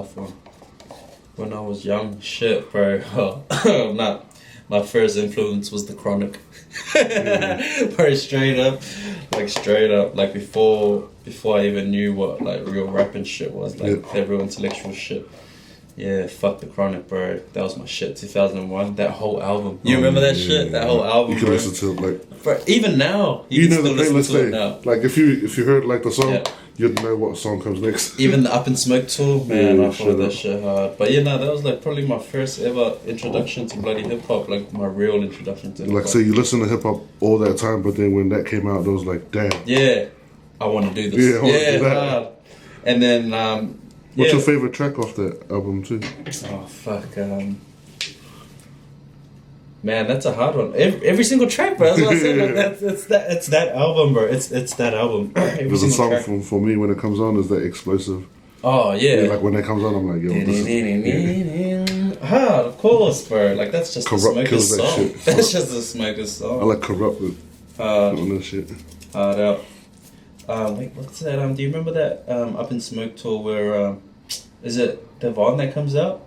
tough one. When I was young, shit, bro. Nah, my first influence was the Chronic. Bro, straight up, like before I even knew what like real rap and shit was, like the real intellectual shit. Yeah, fuck the Chronic, bro. That was my shit. 2001, that whole album. You remember that shit? That whole album, you can bro? listen to it like. Bro, even now, you can know the still listen playlist to it now. Like if you heard like the song, you'd know what song comes next. Even the Up in Smoke tour, man, I followed that shit hard. But yeah, no, that was like probably my first ever introduction to bloody hip hop, like my real introduction to hip hop. Like, so you listen to hip hop all that time, but then when that came out, it was like, damn. Yeah, I want to do this. Yeah, I want to do that. Hard. And then, what's your favorite track off that album too? Oh fuck, man, that's a hard one. Every single track, bro. That's what I said. Like it's that album, bro. It's that album. There's a song for me when it comes on is that Explosive. Oh yeah. Like when it comes on, I'm like, yo, this is hard, of course, bro. Like that's just Corrupt the Smoker's kills that song. shit. That's just the Smoker's song. I like Corrupt on that shit. Hard out. Wait, what's that? Do you remember that Up in Smoke tour where is it Devon that comes out?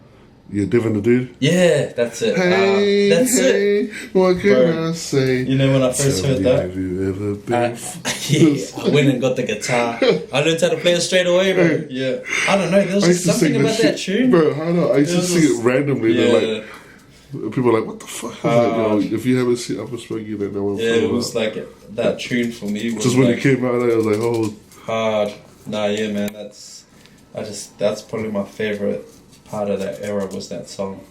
Yeah, Devon the Dude? Yeah, that's it. Hey, that's it. What can I say? You know when I first heard that? Have you ever been? I went and got the guitar. I learned how to play it straight away, bro. Yeah. I don't know, there was just something about that tune. Bro, I know. I used to sing it randomly. Yeah. Like, people are like, what the fuck? Like, yo, if you haven't seen Up in Smoke, you don't know what I'm Yeah, talking it was about. like, that tune for me was just when like, it came out, I was like, oh. hard. Nah, yeah, man, that's probably my favorite part of that era was that song.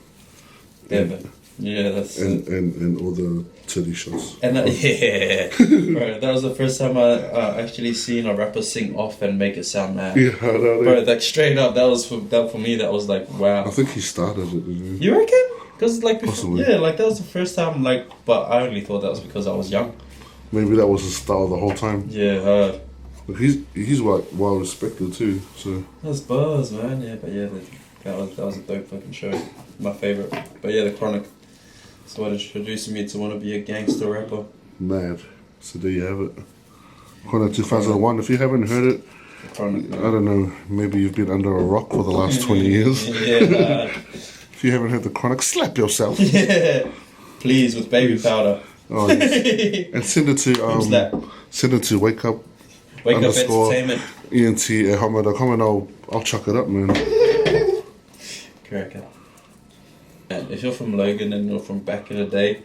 Yeah, that's and all the titty shots. And yeah, bro, that was the first time I actually seen a rapper sing off and make it sound mad. Yeah, I know. Bro, like straight up, that for me. That was like wow. I think he started it. Didn't he? You reckon? Because like before, Possibly. yeah, like that was the first time. Like, but I only thought that was because I was young. Maybe that was his style the whole time. Yeah, hard. But he's well respected too. So That's buzz, man. Yeah, but yeah, that was a dope fucking show. My favorite. But yeah, the Chronic. That's what introduced me to want to be a gangster rapper. mad. So there you have it. Chronic 2001. If you haven't heard it, Chronic. I don't know. Maybe you've been under a rock for the last 20 years. Yeah. If you haven't heard the Chronic, slap yourself. Yeah. Please, with baby powder. Oh, yes. And send it to Wake Up Entertainment. ENT@hotmail.com and I'll chuck it up, man. Correct. Man, if you're from Logan and you're from back in the day,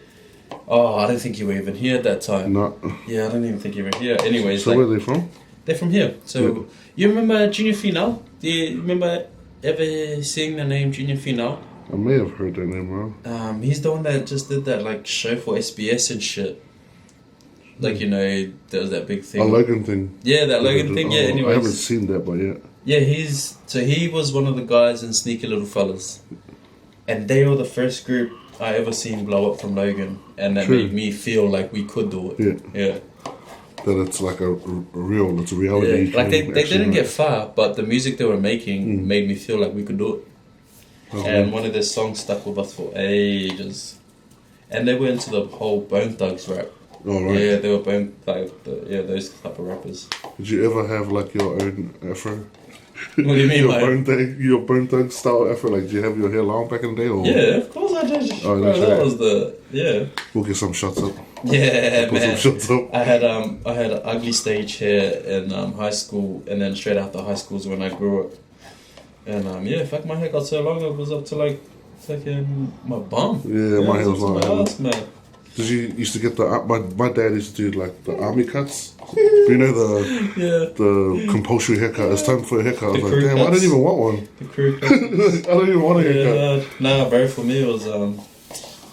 I don't think you were even here at that time. No. Yeah, I don't even think you were here. Anyways, so where are they from? They're from here. So you remember Junior Final? Do you remember ever seeing the name Junior Final? I may have heard that name wrong. He's the one that just did that like show for SBS and shit. Like, you know, there was that big thing. A Logan thing. Yeah, that Logan thing. Yeah. Anyways, I haven't seen that, but yeah. Yeah, he was one of the guys in Sneaky Little Fellas, and they were the first group I ever seen blow up from Logan, and that made me feel like we could do it. Yeah. That it's like it's a reality. Yeah, like they didn't get far, but the music they were making made me feel like we could do it. And one of their songs stuck with us for ages, and they were into the whole Bone Thugs rap. Oh, right. Yeah, they were Bone those type of rappers. Did you ever have like your own afro? What do you mean, your Bone Thug style afro? Like, do you have your hair long back in the day? Or? Yeah, of course I did. Oh, bro, that was We'll get some shots up. Yeah, man. Some shots up. I had an ugly stage hair in high school, and then straight after high school is when I grew up. And my hair got so long it was up to like fucking my bum. Yeah, my hair was long. My ass, man. Did you used to get my dad used to do like the army cuts? You know the compulsory haircut. It's time for a haircut. I was like, damn, I don't even want one. The crew cuts. I don't even want a haircut. Nah, bro. For me, it was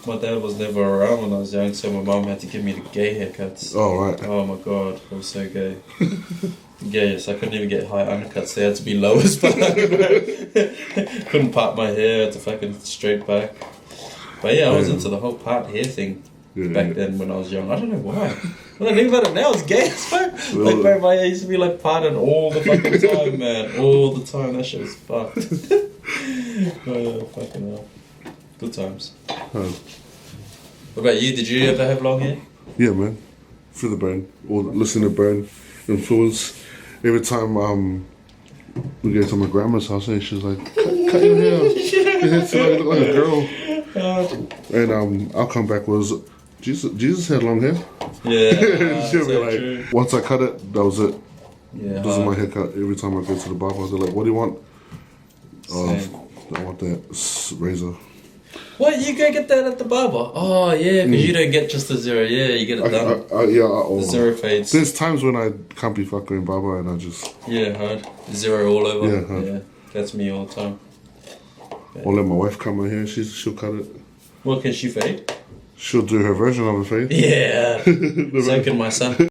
my dad was never around when I was young, so my mom had to give me the gay haircuts. Oh right. Oh my god, I was so gay. Yes, I couldn't even get high undercuts. They had to be low as fuck. Couldn't part my hair. Had to fucking straight back. But yeah, I was into the whole part hair thing back then when I was young. I don't know why. When I think about it now, it's gay as fuck. Like, bro, my hair used to be like parted all the fucking time, man. All the time. That shit was fucked. Fucking hell. Good times. What about you? Did you ever have long hair? Yeah, man. Through the bone. Or listen to bone. Influence. Every time we get to my grandma's house and she's like, cut your hair. Your hair's like, look like a girl. And I'll come back was, Jesus had long hair. Yeah. She'll be like, true. once I cut it, that was it. Yeah. This is my haircut. Every time I go to the barber, they're like, what do you want? I want that razor. What, you go get that at the barber? Oh, yeah, because you don't get just the zero. Yeah, you get it done. The zero fades. There's times when I can't be fucking barber and I just... Yeah, hard. Zero all over. Yeah, hard. Yeah, that's me all the time. Yeah. I'll let my wife come in here, she'll cut it. What, can she fade? She'll do her version of a fade. Yeah. So can my son.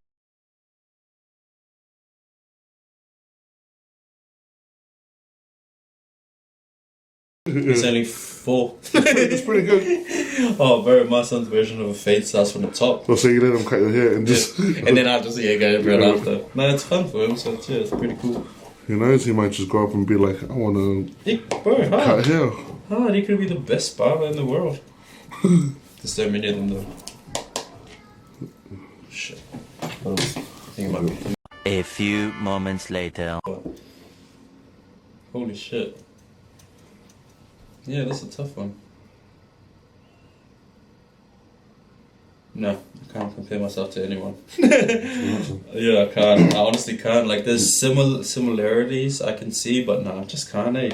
It's only 4. It's pretty good. Oh, bro, my son's version of a fade starts from the top. So you let him cut your hair and just... And then I'll just go right after. No, it's fun for him, so it's pretty cool. Who knows, he might just grow up and be like, I want to cut hair. He could be the best barber in the world. There's so many of them though. Shit. What else? I think it might be. A few moments later. Holy shit. Yeah, that's a tough one. No, I can't compare myself to anyone. Yeah, I can't. I honestly can't. Like, there's similarities I can see, but no, I just can't, I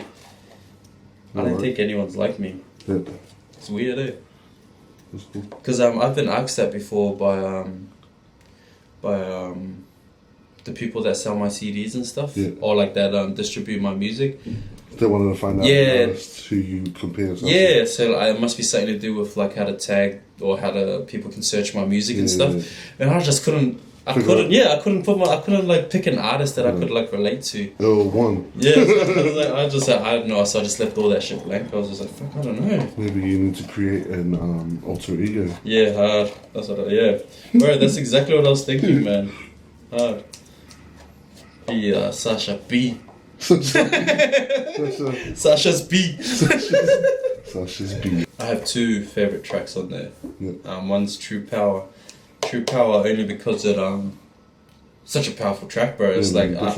don't think anyone's like me. Yeah. It's weird, That's cool. Because I've been asked that before by the people that sell my CDs and stuff, or like that distribute my music. They wanted to find out who you compare yourself to. So it must be something to do with like how to tag or how to people can search my music and stuff. And I just couldn't. I couldn't like pick an artist that I could like relate to. ILL1. Yeah, so I don't know. So I just left all that shit blank. I was just like, fuck, I don't know. Maybe you need to create an alter ego. Yeah, hard. That's what. Bro, that's exactly what I was thinking, man. Hard. Yeah, Sasha B. Sasha's B. Sasha's B. I have 2 favorite tracks on there. Yeah. One's True Power. True Power only because it such a powerful track, bro. It's like I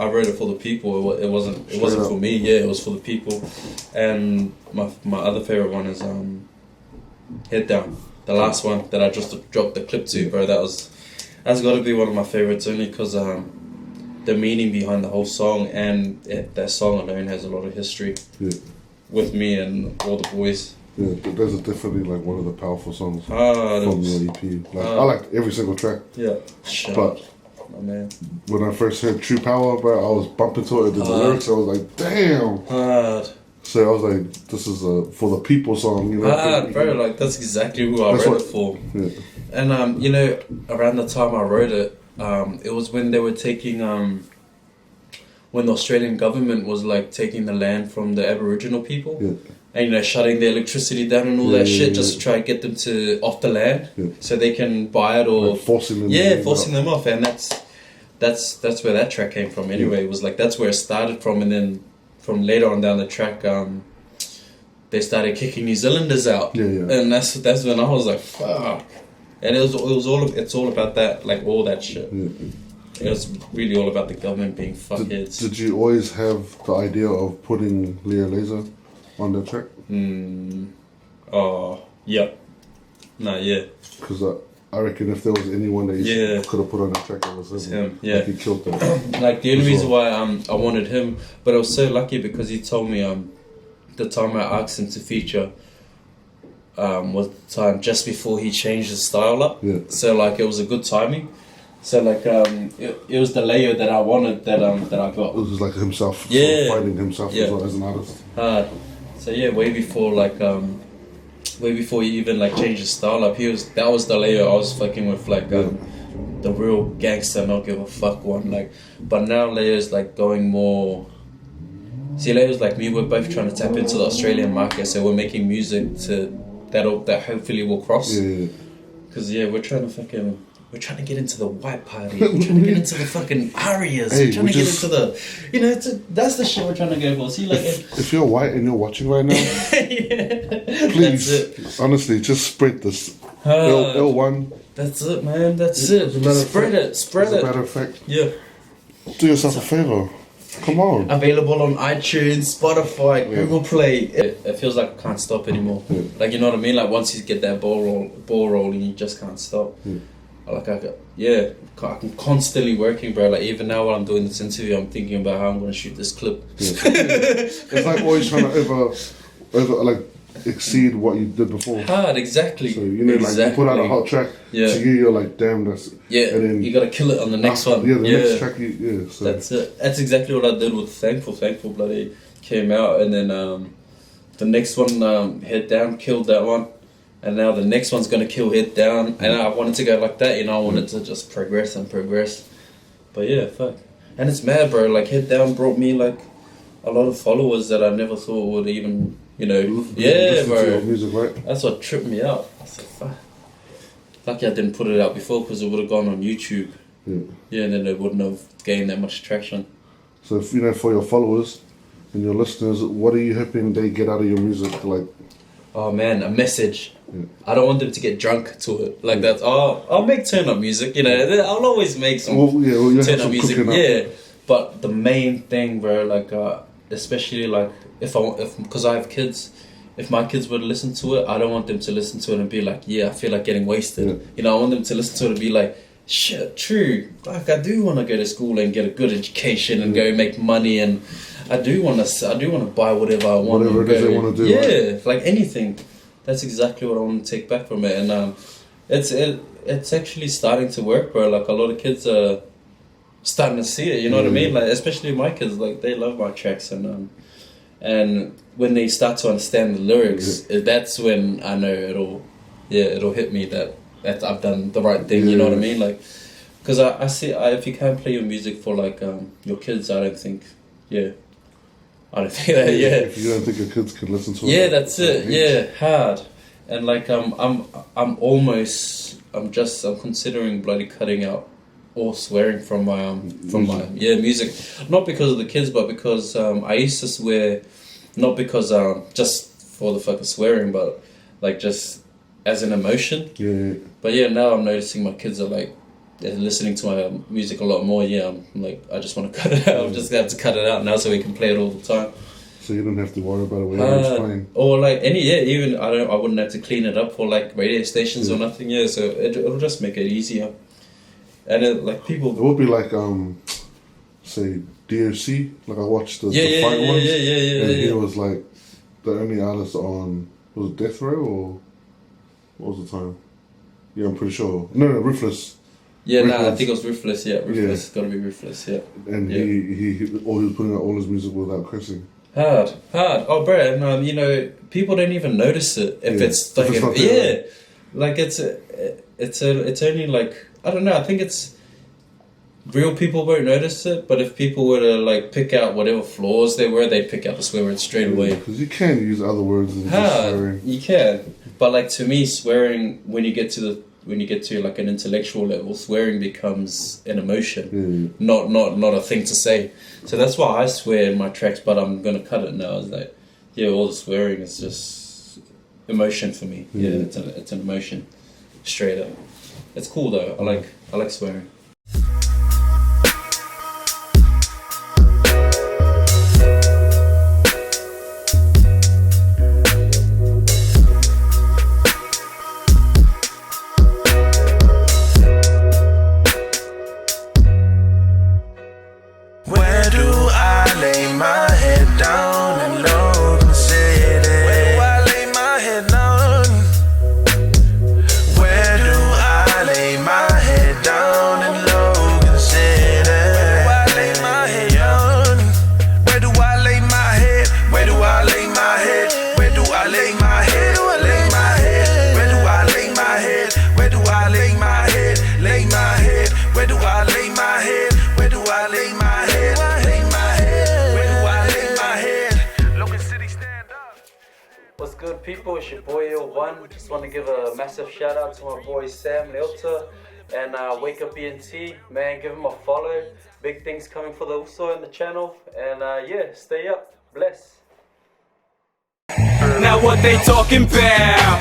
wrote it for the people. It wasn't for me. Yeah, it was for the people. And my other favorite one is Head Down. The last one that I just dropped the clip to, bro. That's got to be one of my favorites only because the meaning behind the whole song and that song alone has a lot of history with me and all the boys. Yeah, those are definitely like one of the powerful songs from the EP. Like I like every single track. Yeah, but my man, when I first heard True Power, bro, I was bumping to it. The lyrics, I was like, damn. Hard. So I was like, this is a for the people song, you know. Bro, like that's exactly who I wrote it for. Yeah. And you know, around the time I wrote it, it was when they were taking when the Australian government was like taking the land from the Aboriginal people. Yeah. And shutting the electricity down and all that shit just to try and get them off the land so they can buy it or like forcing them off. And that's where that track came from anyway. It was like that's where it started from, and then from later on down the track they started kicking New Zealanders out. And that's when I was like, fuck. And it's all about that, like all that shit. It was really all about the government being fuckheads. Did you always have the idea of putting Leo Laser on the track? Yeah. Nah, yeah. Because I reckon if there was anyone that you could have put on the track, it was him. Yeah. Like he killed them. Like the only reason why I wanted him, but I was so lucky because he told me the time I asked him to feature was the time just before he changed his style up. Yeah. So like it was a good timing. So like it was the layer that I wanted that I got. It was like himself, finding himself as well as an artist. So yeah, way before he even like changed his style up, that was the layer I was fucking with, like the real gangster, not give a fuck one. Like, but now Leo's like going more. See, Leo's like me. We're both trying to tap into the Australian market, so we're making music that hopefully will cross. Because we're trying to get into the white party. We're trying to get into the fucking arias. We're trying to get into the, that's the shit we're trying to go for. See, like if you're white and you're watching right now, please, honestly, just spread this. ILL1. That's it, man. That's it. Spread it. As a matter of fact, yeah. Do yourself a favor. Come on. Available on iTunes, Spotify, Google Play. It feels like I can't stop anymore. Like, you know what I mean? Like, once you get that ball rolling, you just can't stop. Like, I'm constantly working, bro. Like, even now while I'm doing this interview, I'm thinking about how I'm going to shoot this clip. It's like always trying to over like exceed what you did before. Hard, exactly. So, you know, like, you put out a hot track, to you, you're like, damn, that's... Yeah, and then you got to kill it on the next one. Yeah, the next track, so. That's it. That's exactly what I did with Thankful. Thankful bloody came out, and then the next one, Head Down, killed that one. And now the next one's going to kill Head Down. And I wanted to go like that, you know, I wanted to just progress and progress. But yeah, fuck. And it's mad, bro. Like, Head Down brought me, like, a lot of followers that I never thought would even, you know. Listen to your music, right? That's what tripped me out. I said, fuck. Lucky I didn't put it out before, because it would have gone on YouTube. Yeah, and then it wouldn't have gained that much traction. So, if, you know, for your followers and your listeners, what are you hoping they get out of your music? Like, oh man, a message. I don't want them to get drunk to it. Like that. Oh, I'll make turn up music. You know, I'll always make some turn up music. Yeah, but the main thing, bro, like especially like because I have kids. If my kids were to listen to it, I don't want them to listen to it and be like, yeah, I feel like getting wasted. You know, I want them to listen to it and be like, shit, true. Like, I do want to go to school and get a good education and go make money, and I do want to buy whatever I want. Whatever it is they want to do. Yeah, right? Like anything. That's exactly what I want to take back from it, and it's actually starting to work, bro. Like, a lot of kids are starting to see it. You know what I mean? Like, especially my kids, like, they love my tracks, and when they start to understand the lyrics, that's when I know it'll hit me that I've done the right thing. You know what I mean? Like, because I see if you can't play your music for like your kids, I don't think that. If you don't think your kids can listen to it. Yeah, that's it. Yeah, hard. And like I'm considering bloody cutting out all swearing from my music. Not because of the kids, but because I used to swear, not because just for the fuck of swearing, but like just as an emotion. Yeah. But yeah, now I'm noticing my kids are like, they're listening to my music a lot more. Yeah, I'm like, I just want to cut it out. I'm just gonna have to cut it out now so we can play it all the time. So you don't have to worry about it when it's playing. Or like even I wouldn't have to clean it up for like radio stations or nothing. Yeah, so it'll just make it easier. And it would be like say DOC. Like, I watched the fight ones. And he was like the only artist on, was it Death Row or what was the time? Yeah, I'm pretty sure. No, Ruthless. Yeah, I think it was Ruthless. Yeah, Ruthless. It's gotta be Ruthless. Yeah. And he was putting out all his music without cursing. Hard. Oh, bro, and you know, people don't even notice it if it's like like it's only like, I don't know. I think it's real people won't notice it, but if people were to like pick out whatever flaws they were, they'd pick out the swear words straight away. Because you can use other words than just swearing. You can, but like, to me, swearing, when you get to like an intellectual level, swearing becomes an emotion, not a thing to say. So that's why I swear in my tracks, but I'm gonna cut it now. It's like, all the swearing is just emotion for me. Yeah, it's an emotion, straight up. It's cool though. I like swearing. People, it's your boy ILL1. Just want to give a massive shout out to my boy Sam Leota and Wake Up ENT. Man, give him a follow. Big things coming for the also in the channel. And stay up. Bless. Now what they talking about?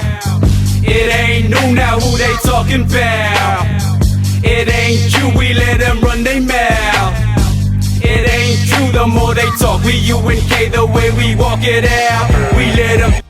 It ain't new, now who they talking about? It ain't you, we let them run they mouth. It ain't true, the the more they talk, we UNK the way we walk it out. We let them